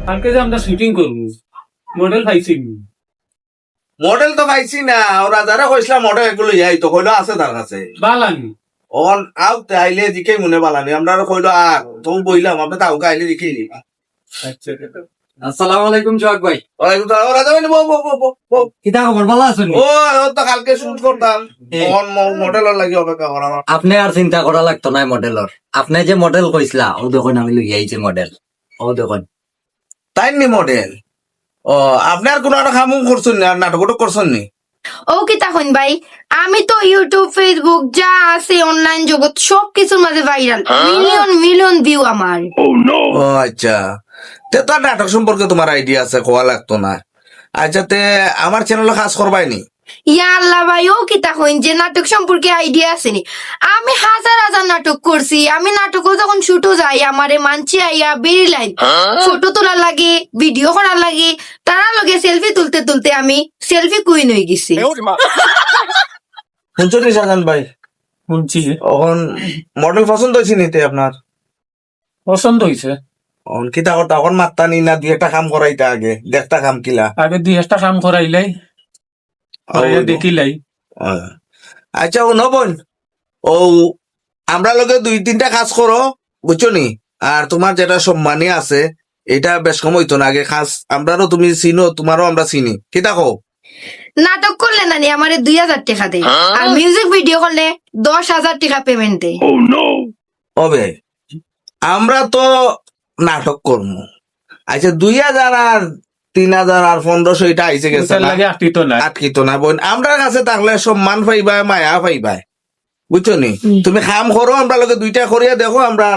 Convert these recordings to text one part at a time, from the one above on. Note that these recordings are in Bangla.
কালকে যে আমরা শুটিং করবো মডেল পাইছি মডেল তো পাইছি না, ওরা যারা কইছিলাম মডেল এগুলো যাই তো কইলো আছে তার কাছে। বালানি অন আউতে আইলে দিকেই মনে বালানি, আমরা কইলো আর তুমি বইলাম আপনি তাও আইলে দিকেই নি। আচ্ছা আসসালামু আলাইকুম সোহাগ ভাই। ওয়ালাইকুম সালাম। ওরা যাবেন বো। কিতা খবর, ভালো আছেন? ও তো কালকে শুট করতাম, অন মডেলের লাগি অপেক্ষা করা। আপনি আর চিন্তা করা লাগতো না মডেলর। আপনি যে মডেল কইসলা ও দেখুন আমি লই আইছি মডেল। ও দেখুন তাই নি মডেল। ও আপনি আর কোনো একটা কামও করছেন না, নাটকও করছেন নি? ও কি তখন ভাই, আমি তো ইউটিউব ফেসবুক যা আছে অনলাইন জগৎ সব কিছুর মাঝে ভাইরাল, মিলিয়ন মিলিয়ন ভিউ আমার। ও আচ্ছা, তে তো নাটক সম্পর্কে তোমার আইডিয়া আছে, কোয়া লাগতো না। আচ্ছা তে আমার চ্যানেলে কাজ করবাই নি? ইয়া আল্লাহ ভাই, ও কি তখন যে নাটক সম্পর্কে আইডিয়া আসেনি? আমি হাজার হাজার নাটক করছি। আমি নাটকও যখন শুটও যাই আমারে মানছি আইয়া বেরি লাইন ফটো তোলা লাগে, ভিডিও করার লাগে, তারা লগে সেলফি তুলতে তুলতে আমি সেলফি কুইন হয়ে গেছি। শুনছো শাহজান ভাই? শুনছি এখন মডেল পছন্দ হয়েছে নিতে আপনার? পছন্দ হয়েছে। কিতা করতা এখন মাত্তা নি না, দুই একটা কাম করাইতা আগে দেখতা কাম কিলা। আগে দুই একটা কাম করাইলাই দেখিলাই। আচ্ছা ও নবন, ও আমরা লোকে দুই তিনটা কাজ করো বুঝছো নি, আর তোমার যেটা সম্মানী আছে এটা বেশ কম হইতো না আগে কাজ। আমরারও তুমি চিনো, তোমারও আমরা চিনি। কিতা কো? নাটক করলে নানি আমারে 2000 টাকা দেয়, আর মিউজিক ভিডিও করলে 10,000 টাকা পেমেন্ট দেয়। হবে আমরা তো নাটক করবো। আচ্ছা 2000 আর 3000 আর 1500 এটা আইসে গেছে না, লাগে আটকিত না। আটকিত না বোন। আমরা কাছে থাকলে সম্মান পাইবা, মায়া পাইবা বুঝছো নি। তুমি কাম করো, আমরা লোকে দুইটা করিয়া দেখো, আমরা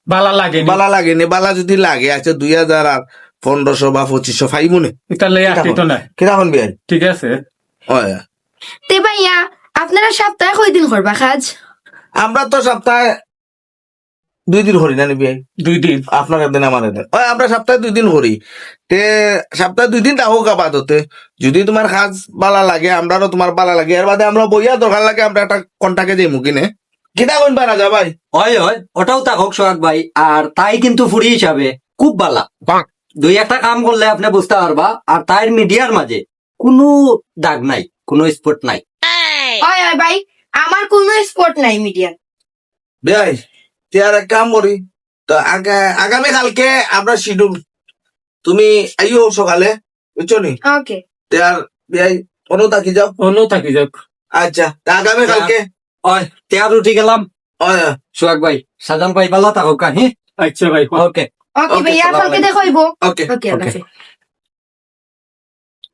বালা লাগে বালা লাগে নি। বালা যদি লাগে আচ্ছা 2000 আর 1500 বা 2500 ফাইমুনে এটা লাগে আটকিত না। কিরকম বিয়াই? ঠিক আছে। তে ভাইয়া আপনারা সপ্তাহে কয়দিন করবা কাজ? আমরা তো সপ্তাহে 2 দিন করি না নি বিয়াই? 2 দিন আপনার একদিন আমার একদিন। আমরা সপ্তাহে 2 দিন করি। তে সপ্তাহে 2 দিন তাহো কাবাদ হতে যদি তোমার কাজ বালা লাগে, আমরারও তোমার বালা লাগে, এর বাদে আমরা বইয়া দরকার লাগে আমরা একটা কন্টাকে যাই মুকিনে। কিনা কইন পারা যা ভাই? হয় হয়, ওটাও থাকুক সোহাগ ভাই। আর তাই কিন্তু ফুরি হিসাবে খুব বালা। দুই একটা কাম করলে আপনি বুঝতে পারবা। আর তাই মিডিয়ার মাঝে কোনো দাগ নাই, কোনো স্পট নাই। হয় হয় ভাই, আমার কোনো স্পট নাই মিডিয়া। বিয়াই তে আর এক কাম করি তো, আগামী কালকে আমরা শিডিউল, তুমি আইও সকালে বুঝছো নি। ওকে। তে আর বিয়াই কোনো থাকি যাও। অন্য থাকি যাক। আচ্ছা তা আগামী কালকে ওই তেয়ার উঠি গেলাম সোহাগ ভাই। সাজান ভাই ভালো থাকুক। হ্যাঁ আচ্ছা ভাই। ওকে ওকে Okay, ভাইয়া, সালাম কালকে আলাইকুম। দেখাইব। ওকে ওকে ওকে।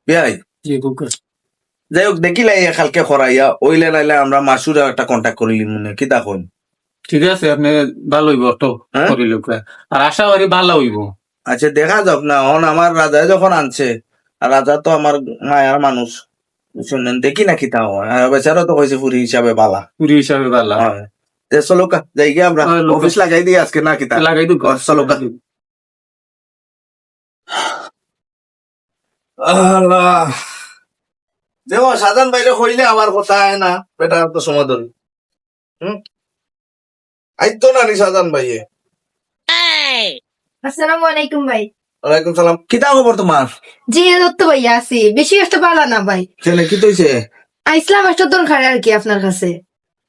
বিয়াই যাই হোক দেখিলাই কালকে করাইয়া ওইলে নাইলে আমরা মাসুর একটা কন্ট্যাক্ট করিলি মনে কি তখন। ঠিক আছে, আপনি ভালো হইব তো হ্যাঁ? করিলে। আর আশা করি ভালো হইব। আচ্ছা দেখা যাক না, অন আমার রাজায় যখন আনছে, আর রাজা তো আমার মায়ার মানুষ শুনলেন, দেখি না কি তা হয়। বেচারা তো কইছে ফুরি হিসাবে বালা। পুরি হিসাবে ভালো হয়। তে চলো কা যাই গিয়ে আমরা হ্যাঁ, লোক- অফিস লাগাই দিই আজকে না কিতা। লাগাই দিব। চলো কা। আল্লাহ দেখো সাধারণ বাইরে হইলে আমার কথা হয় না, বেটা তো সমাধান। আইতো না নি সাধারণ ভাইয়ে। আসসালামু আলাইকুম ভাই। ওয়ালাইকুম সালাম। কিতা খবর তোমার? জি দত্ত ভাইয়া আছি, বেশি একটা ভালো না ভাই। ছেলে কি তৈছে? আইসলাম একটা দরকার আর কি আপনার কাছে।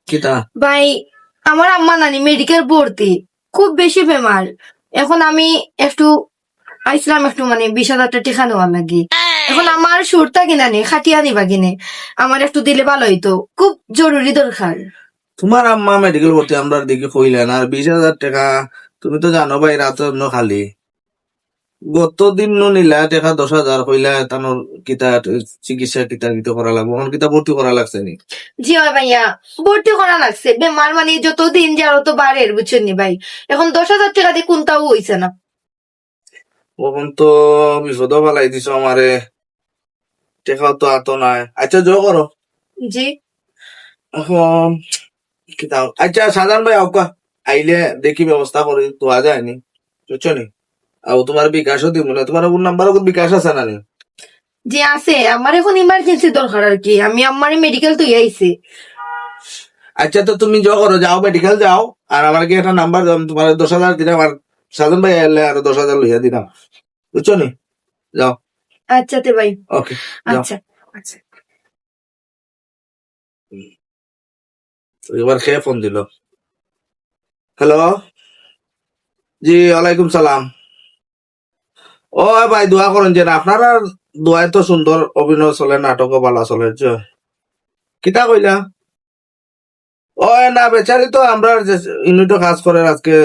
কিতা? ভাই আমার আম্মা নানি মেডিকেল ভর্তি, খুব বেশি বেমার। এখন আমি একটু আইসলাম একটু মানে 20,000 টাকা নেওয়ার নাকি। এখন আমার সুরটা কিনা নেই, খাটিয়া নিবা কিনে আমার একটু দিলে ভালো হইতো, খুব জরুরি দরকার। তোমার আম্মা মেডিকেল ভর্তি, আমরা দিকে কইলেন আর 20,000 টাকা। তুমি তো জানো ভাই রাত খালি গত দিন নিলা টাকা 10,000 কইলা তানোর কিতা চিকিৎসা কিতা কিতা করা লাগবো, এখন কিতা ভর্তি করা লাগছে নি? জি হয় ভাইয়া, ভর্তি করা লাগছে। বেমার মানে যত দিন যাও তো বাড়ের, বুঝছেন নি ভাই। এখন 10,000 টাকা দিয়ে কোনটাও হইছে না। ওখান তো বিপদ বালাই দিছ আমারে, টেকাও তো আতো নাই। আচ্ছা জো করো জি এখন কিতা। আচ্ছা সাধারণ ভাই আউকা আইলে দেখি ব্যবস্থা করি, তো আ যায়নি বুঝছো নি। আর তোমার বিকাশও দিব না, তোমার ওর নাম্বার বিকাশ আছে না নি? জি আছে, আমার এখন ইমার্জেন্সি দরকার আর কি। আমি আমার মেডিকেল তো আইছি। আচ্ছা তো তুমি যা করো, যাও মেডিকেল যাও, আর আমার কি একটা নাম্বার তোমার 10,000 দিলাম, আর সাধন ভাই এলে আরো 10,000 লইয়া দিলাম। বুঝছো নি? যাও। আচ্ছা তে ভাই, ওকে, যাও। আচ্ছা আচ্ছা। এবার খেয়ে ফোন দিল। হ্যালো, জি ওয়ালাইকুম সালাম। ও ভাই দোয়া করেন যে আপনারা দোয়ায় তো সুন্দর অভিনয় চলে, নাটকও ভালো চলে। কিতা কইলা? ও না বেচারি তো আমরা ইউনিটও কাজ করে আজকে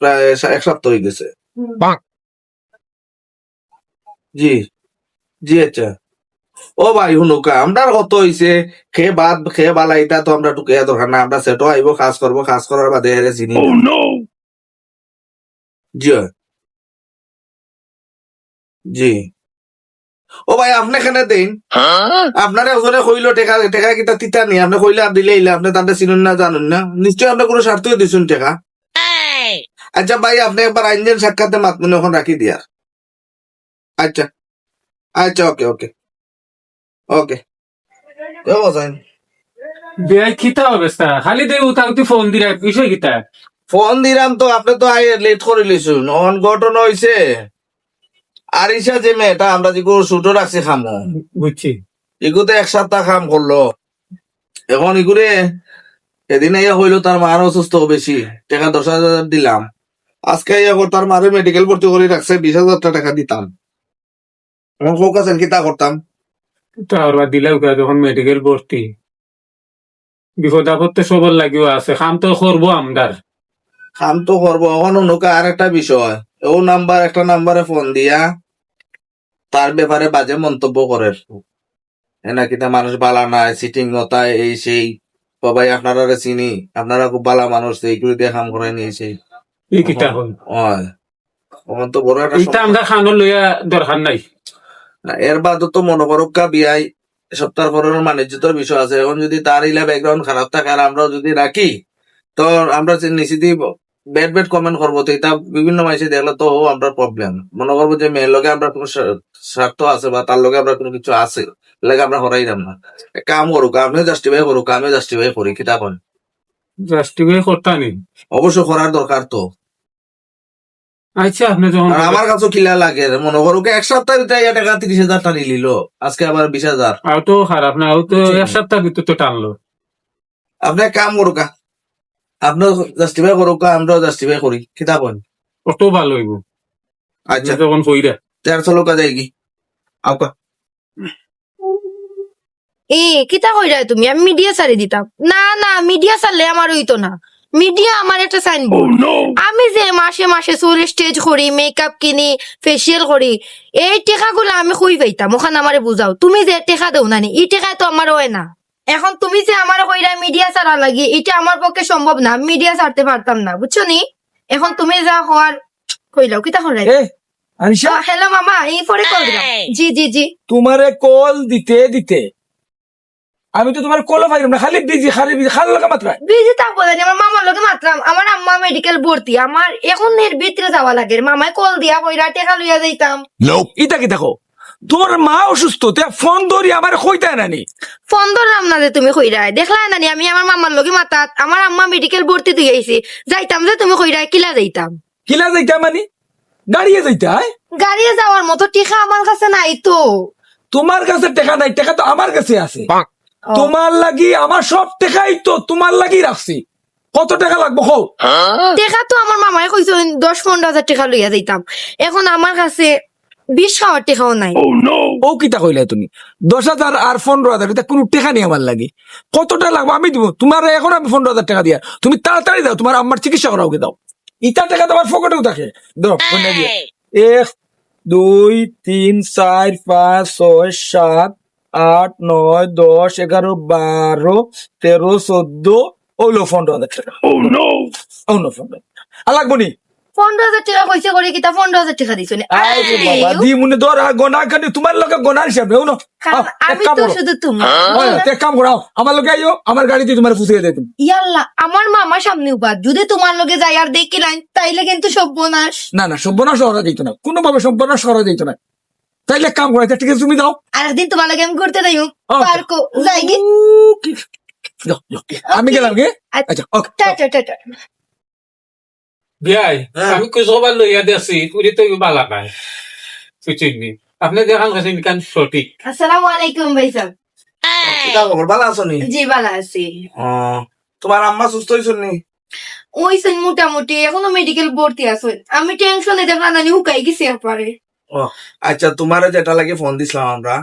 প্রায় 1 সপ্তাহ হয়ে গেছে। জি জি আচ্ছা। ও ভাই হুনুকা আমরা কত হইছে, খেয়ে বাদ খেয়ে বালা এটা তো আমরা টুকে দরকার না, আমরা সেটো আইব কাজ করবো, কাজ করার বাদে হেরে চিনি না। জি জি। ও ভাই আপনি এখানে দেন, আপনার ওখানে কইলো টেকা টেকা কিতা তিতা নি, আপনি কইলে আর দিলে ইলা, আপনি তাদের চিনুন না জানুন না, নিশ্চয়ই আপনি কোনো স্বার্থই দিছুন টেকা। আচ্ছা ভাই আপনি একবার আইনজেন সাক্ষাতে মাত মনে ওখানে রাখি দিয়া। আচ্ছা আচ্ছা, ওকে ওকে ওকে। বিয়াই খিতা অবস্থা খালি দেই উতা উতি ফোন দিরা বিষয় কিতা ফোন দিলাম তো আপনি তো আই লেট করে লিছুন। অন ঘটনা হইছে আরিশা যে মেয়েটা আমরা যেগুলো শুটো রাখছি খামো, বুঝছি। এগুতে 1 সপ্তাহ কাম করলো। এখন এগুলো এদিন ইয়া হইলো তার মার অসুস্থ বেশি, টাকা 10,000 দিলাম। আজকে ইয়া করে তার মারে মেডিকেল ভর্তি করে রাখছে, 20,000 টাকা দিতাম। এখন ফোক আছেন কি তা করতাম। তো আর দিলেও যখন মেডিকেল ভর্তি বিপদ আপদ তো সবার লাগিও আছে, কাম তো করবো আমদার। কাম তো করবো। এখন নৌকা আর একটা বিষয়, ও নাম্বার একটা নাম্বারে ফোন দিয়া তার ব্যাপারে বাজে মন্তব্য করে, না কিনা মানুষ বালা নাই, সিটিং নতায় এই সেই। বাবাই আপনারা চিনি, আপনারা খুব বালা মানুষ, এইগুলি দিয়ে কাম করে নিয়েছে। এই কিতা হল তখন তো বড় একটা এইটা আমরা খানো লইয়া দরকার নাই। এর বাদও তো মনে করুকা বিয়াই সপ্তাহ পরের বাণিজ্যতর বিষয় আছে। এখন যদি তার ইলা ব্যাকগ্রাউন্ড খারাপ থাকে আর আমরাও যদি রাখি, তো আমরা নিশ্চিত ব্যাড ব্যাড কমেন্ট করবো, তো এটা বিভিন্ন মানুষে দেখলে তো আমরা প্রবলেম মনে করবো যে মেয়ের লগে আমরা কোনো স্বার্থ আছে বা তার লগে আমরা কোনো কিছু আছে, লাগে আমরা হরাই দাম না। কাম করুক, আপনিও জাস্টিফাই করুক, আমিও জাস্টিফাই করি, কিতা কন? জাস্টিফাই করতা নি অবশ্য করার দরকার তো। আচ্ছা আপনি যখন আর আমার কাছে কিলা লাগে মনে করুক 1 সপ্তাহ ভিতরে ইয়া টাকা 30,000 টানি নিল, আজকে আবার 20,000। আও তো খারাপ না, আও তো 1 সপ্তাহ ভিতর তো টানলো। আপনি এক কাম করুক, আপনিও জাস্টিফাই করুক, আমরাও জাস্টিফাই করি, কিতা কন? কত ভালো হইব আচ্ছা তখন কইরা। 150 লোক যাই কি আউকা। এ কিতা কইরা তুমি? আমি মিডিয়া সারি দিতাম না। না মিডিয়া সারলে আমার হইতো না। মিডিয়া আমার একটা সাইনবোর্ড। আমি যে মাসে মাসে চুল স্টেজ করি, মেকআপ কিনি, ফেসিয়াল করি, এই টেকাগুলো আমি কই পাইতাম? ওখানে আমারে বুঝাও। তুমি যে টেকা দেও নানি, এই টেকায় তো আমার হয় না। এখন তুমি যে আমার কইরা মিডিয়া সারা লাগি, এটা আমার পক্ষে সম্ভব না। আমি মিডিয়া সারতে পারতাম না, বুঝছো নি? এখন তুমি যা হওয়ার কইলাও, কিতা করাই? আনিশা হ্যালো মামা, এই পরে কল দিলাম। জি জি জি। তোমারে কল দিতে দিতে আমি তো তোমার কল পাইলাম না, খালি বিজি খালি বিজি খালি লাগা মাত্র। বিজি তা বলেন, আমার মামার লোকে মাত্রাম। আমার আম্মা মেডিকেল ভর্তি, আমার এখন এর ভিতরে যাওয়া লাগে। মামায় কল দিয়া কইরা টেকা লইয়া যাইতাম। ইটা কি দেখো, তোমার মা অসুস্থ, তে ফোন ধরি আমার কইতা নানি। ফোন ধরলাম না যে তুমি কইরা দেখলা নানি, আমি আমার মামার লোকে মাতাত আমার আম্মা মেডিকেল ভর্তি দিয়ে আইছি, যাইতাম যে তুমি কইরা কিলা যাইতাম। কিলা যাইতা মানে গাড়িয়ে যাইতা? গাড়িয়ে যাওয়ার মতো টিকা আমার কাছে নাই তো। তোমার কাছে টাকা নাই, টাকা তো আমার কাছে আছে। ও। তোমার লাগি আমার সব টাকাই তো তোমার লাগি রাখছি। কত টাকা লাগবে হোক? টেকা তো আমার মামায় কইছে 10-15 হাজার টাকা লইয়া যাইতাম। এখন আমার কাছে 20 খাওয়ার টেকাও নাই। ও কিতা কইলা তুমি? 10,000 আর 15,000 এটা কোনো টাকা নেই আমার লাগি। কতটা লাগবে আমি দিব তোমার, এখন আমি 15,000 টাকা দিয়া তুমি তাড়াতাড়ি দাও, তোমার আম্মার চিকিৎসা করাওকে দাও। ইটা টাকা তোমার পকেটেও থাকে। দাও ফোনে দিয়ে 1 2 3 4 5 6 7 8 9 10 11 12 13 14 ওলো 15,000 টাকা। ও নো ফোন আর লাগবো নি। 15,000 টাকা কইছে করে কিতা 15,000 টাকা দিছো নি? আরে বাবা দি মনে ধর গোনা কানে তোমার লগে গোনার হিসাবে ও না। আমি তো শুধু তুমি। এক কাম করো, আমার লগে আইও, আমার গাড়িতে তোমার পুষিয়ে দেয় তুমি। ইয়াল্লা, আমার মামা সামনে উপাত, যদি তোমার লগে যাই আর দেখি লাইন তাইলে কিন্তু সর্বনাশ। না না সর্বনাশ করা যেত না, কোনোভাবে সর্বনাশ করা যেত না। তাইলে এক কাম করো, ঠিক আছে তুমি দাও। আরেকদিন তোমার লগে আমি ঘুরতে যাইও Okay. পার্কো যাই গে। যাও, যাও। আমি গেলাম গে। আচ্ছা ওকে। Tata tata. বিয়াই আমি কই সবার লইয়া দেখছি তুই তো বালা নাই। চিনি আপনি দেখান কাছেন কান সঠিক আসসালামু আলাইকুম ভাই সাহেব। কিতা খবর ভালো আছো নি? জি ভালো আছি। তোমার আম্মা সুস্থ হয়েছ নি? ওইছেন মোটামুটি, এখনো মেডিকেল ভর্তি আছে। আমি টেনশনে দেখা নানি হুকাই গেছি একবারে। আচ্ছা, তোমার যেটা লাগে ফোন দিছিলাম আমরা,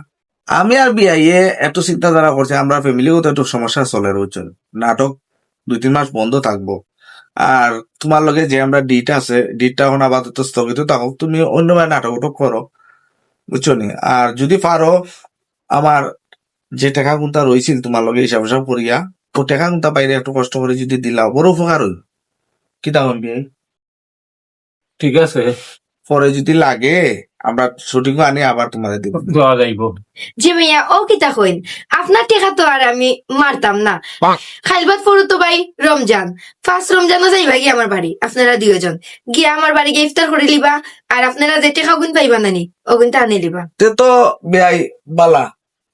আমি আর বিআইএ একটু চিন্তাধারা করছি, আমরা ফ্যামিলিগত একটু সমস্যা চলে রয়েছে। নাটক 2-3 মাস বন্ধ থাকবো। আর তোমার লগে যে আমরা ডিট আছে, ডিটটা এখন আপাতত স্থগিত থাকুক, তুমি অন্য নাটক উটক করো, বুঝছো নি? আর যদি পারো আমার যে টাকা গুনতা রয়েছিল তোমার লগে হিসাব হিসাব করিয়া, ও টাকা গুনতা বাইরে একটু কষ্ট করে যদি দিলাও বড় উপকার হইল। কি তখন বিআই? ঠিক আছে পরে যদি লাগে আমরা শুটিং আনি আবার তোমাদের দিব। দেওয়া যাইব জি ভাইয়া, ও কিতা কইন, আপনার টেকা তো আর আমি মারতাম না। খাইলবাদ পড়ো তো ভাই রমজান, ফার্স্ট রমজানও যাইবা গিয়ে আমার বাড়ি, আপনারা দুইজন গিয়ে আমার বাড়ি গিয়ে ইফতার করে লিবা। আর আপনারা যে টেকা গুন পাইবা নানি, ও গুনটা আনি লিবা। তে তো বেআই বালা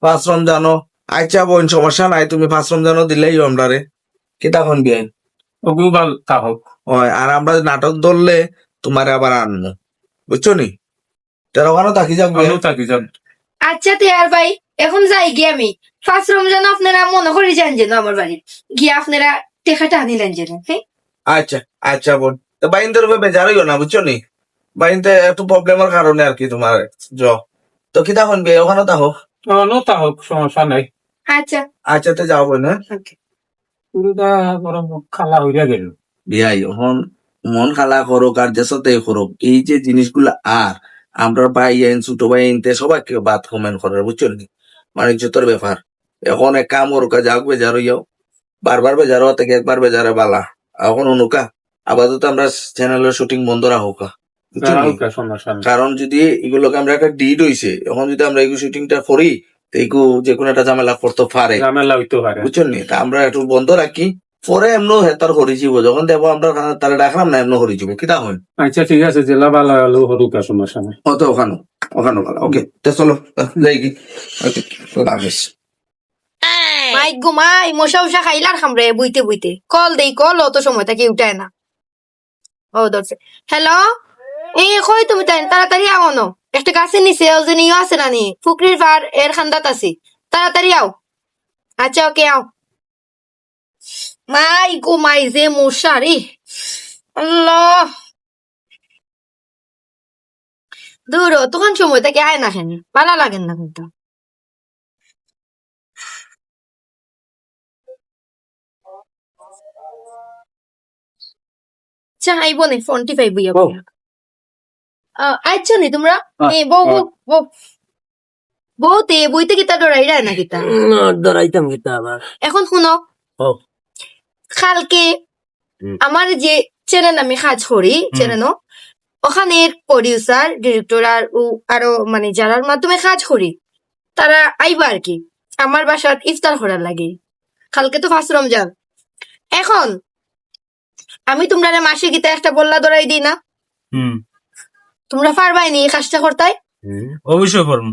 5 রমজানও আচ্ছা বোন, সমস্যা নাই, তুমি 5 রমজানও দিলেই আমরা রে। কি তখন বেআই? ওগুলো ভাল তা হোক হয়, আর আমরা নাটক ধরলে তোমার আবার আনবো, বুঝছো নি? তার ওখানে থাকি যাক বেআই। ভালো থাকি যান আচ্ছা তে আর ভাই, এখন যাই গিয়ে আমি। ফার্স্ট রমজান আপনারা মনে করে যান যেন আমার বাড়ি গিয়ে আপনারা টেকাটা আনিলেন যেন, হ্যাঁ? আচ্ছা আচ্ছা বোন, তো বাইনদের উপরে বেজার হইও না, বুঝছো নি? বাইনতে একটু প্রবলেমের কারণে আর কি তোমার তো কি তখন বেআই ওখানে থাকো। নো তা হোক সমস্যা নাই আচ্ছা আচ্ছা তো যাও বোন, হ্যাঁ? okay. পুরোটা বরং খালা হইয়া গেল বিয়াই এখন মন খালা করুক আর যেসতে করুক, এই যে জিনিসগুলো আর আমরা ভাই আইন ছোট ভাই আইনতে সবাইকে বাদ কমেন্ট করে, বুঝছো নি? মানিজ্যতর ব্যাপার। এখন এক কাম করুক, যাক বেজার হইয়াও, বারবার বেজার হওয়া থেকে একবার বেজারে বালা। এখন অনুকা আপাতত আমরা চ্যানেলের শুটিং বন্ধ রাখুকা, বুঝছো নি? সমস্যা নাই কারণ যদি এগুলোকে আমরা একটা ডিড হইছে, এখন যদি আমরা এই শুটিংটা করি তো এইগু যে কোনো একটা ঝামেলা করতে পারে, ঝামেলা হইতে পারে বুঝছো নি? তা আমরা একটু বন্ধ রাখি, পরে এমনও হেতার করি যাব, যখন দেবো আমরা তারা ডাকলাম না এমন করি যাব, কিতা হয়? আচ্ছা ঠিক আছে জেলা ভালো হলো হরুকা সমস্যা নাই অত ওখানো ওখানো ভালো, ওকে তা চলো যাই কি, ওকে হাফেজ। মাই ঘুমাই, মশা উষা খাইলার খামরে বুইতে বুইতে কল দেই, কল অত সময় তাকে উঠায় না। ও ধরছে, হ্যালো, এই কই তুমি তাই তাড়াতাড়ি আও ন, একটা গাছের নিচে ও যে নিও আছে নানি ফুকরির পার এর খান্দাত আছি, তাড়াতাড়ি আও। আচ্ছা ওকে আও। মাই ঘুমাই যে মশা রে, আল্লাহ দূর তখন সময় তাকে আয় না, কেন ভালো লাগেন না কিন্তু। আচ্ছা আইব নে, ফোনটি পাইব ইয়া বউ। আচ্ছা নি তোমরা এ বউ বউ বউ বউ তে বইতে কিতা ডরাই না কিতা ডরাইতাম কিতা আবার। এখন শুনো, ও। কালকে হুম। আমার যে চ্যানেল আমি কাজ করি, চ্যানেল ওখানের প্রডিউসার ডিরেক্টর আর আরো মানে যারার মাধ্যমে কাজ করি তারা আইবা আর কি আমার বাসাত ইফতার করার লাগে। কালকে তো ফার্স্ট রমজান। এখন আমি তোমরা মাসে গীতা একটা বল্লা ধরাই দিই না, তোমরা পারবাই নি এই কাজটা করতে? অবশ্যই পারবো।